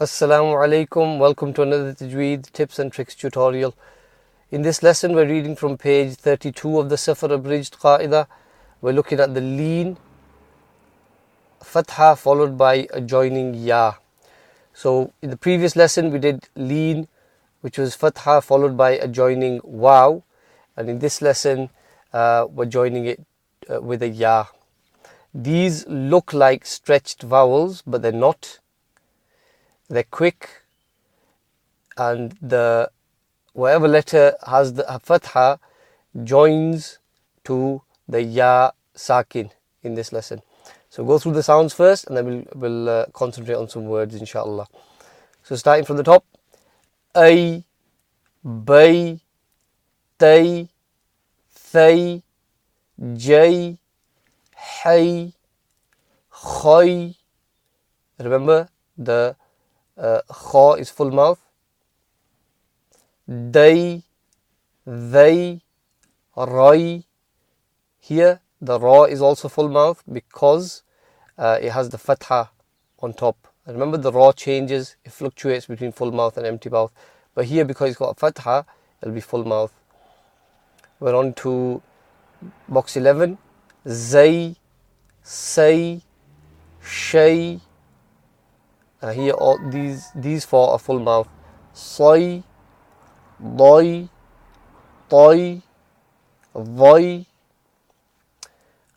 Assalamu alaikum. Welcome to another Tajweed tips and tricks tutorial. In this lesson we're reading from page 32 of the Safar Abridged Qaidah. We're looking at the Leen, Fathah followed by a joining Ya. So in the previous lesson we did Leen, which was Fathah followed by a joining Waw, and in this lesson we're joining it with a Ya. These look like stretched vowels, but they're not. They're quick, and the whatever letter has the Fathah joins to the Ya Sakin in this lesson. So go through the sounds first, and then we'll concentrate on some words, inshallah. So starting from the top: A, Bay, Tay, Thay, Jay, Hay, Khoy. Remember, the Kha is full mouth. Day, they, Rai. Here the Ra is also full mouth because it has the Fathah on top. And remember, the Ra changes, it fluctuates between full mouth and empty mouth. But here, because it's got a Fathah, it'll be full mouth. We're on to box 11. Zay, Say, Shay. Here all these four are full mouth. Say, Dai, Tai, Vai.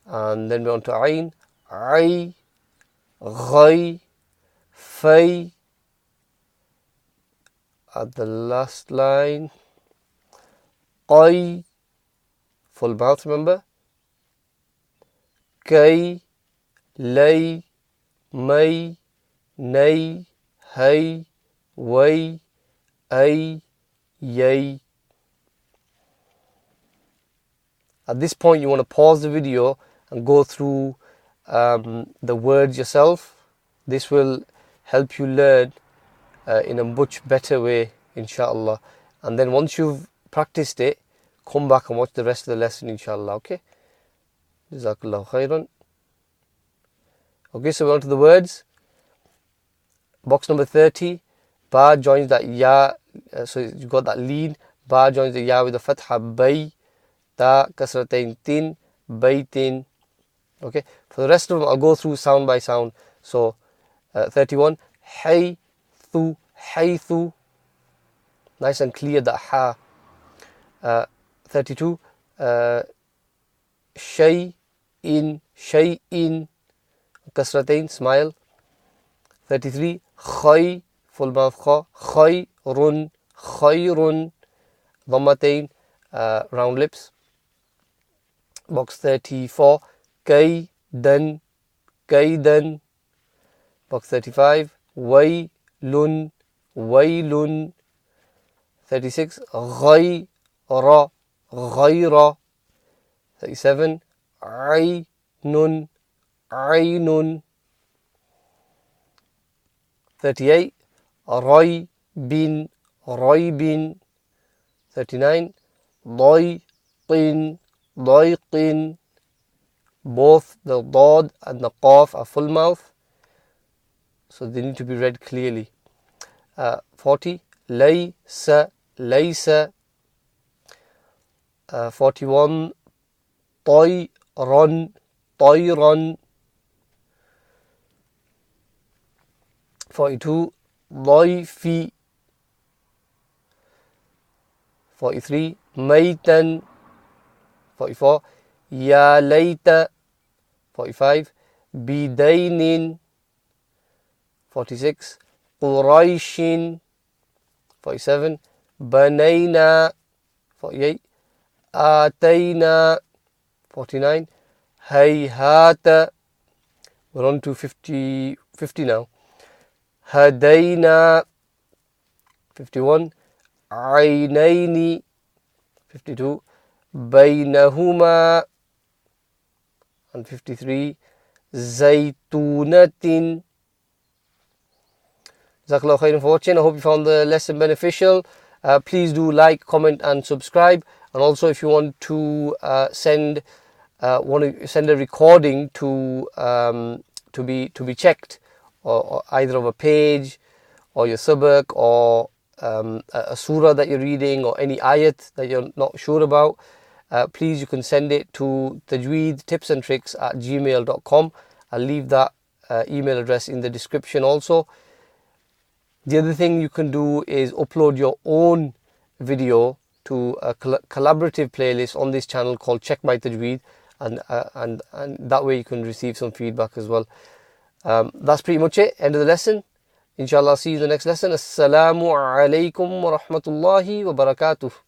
And then we're on to Ain, Ai, Ghai, Fay. At the last line, Qai, full mouth, remember. Kay, Lay, May, Nay, Hay, Way, Ay, Yay. At this point you want to pause the video and go through the words yourself. This will help you learn in a much better way, inshallah. And then once you've practiced it, come back and watch the rest of the lesson, inshallah. Okay? Jazakallahu khairan. Okay, so we're on to the words. Box number 30. Ba joins that Ya, so you've got that Leen. Ba joins the Ya with the Fathah. Bay, Ta, Kasratain, Tin, Baytin. Okay, for the rest of them I'll go through sound by sound. So 31. Hay, Thu, Haythu. Nice and clear, that Ha. 32. Shay, In, Shay'in. Kasratain, smile. 33. Khay, full mouth Kha. Khayrun, Khayrun. Dhammatain, round lips. Box 34. Kaydan, Kaydan. Box 35. Waylun, Waylun. 36. Ghayra, Ghayra. 37. Aynun, Aynun. 38. Raybin, Raybin. 39. Dayqin, Dayqin. Both the Dad and the Qaf are full mouth, so they need to be read clearly. 40. Laysa, Laysa. 41. Tayran, Tayran. 42. Dayfi. 43. Maytan. 44. Ya layta. 45. Bidainin. 46. Quraishin. 47. Banayna. 48. Atayna. 49. Hayhata. We're on to 50 now. Hadayna. 51. Aynayni. 52. Baynahuma. And 53. Zaytunatin. Jazakallahu khairan for watching. I hope you found the lesson beneficial. Please do like, comment and subscribe. And also, if you want to send a recording to be checked, or either of a page or your sabak, or a surah that you're reading, or any ayat that you're not sure about, please, you can send it to tajweedtipsandtricks@gmail.com. I'll leave that email address in the description also. The other thing you can do is upload your own video to a collaborative playlist on this channel called Check My Tajweed, and that way you can receive some feedback as well. That's pretty much it. End of the lesson. Inshallah, see you in the next lesson. Assalamu alaikum wa rahmatullahi wa barakatuh.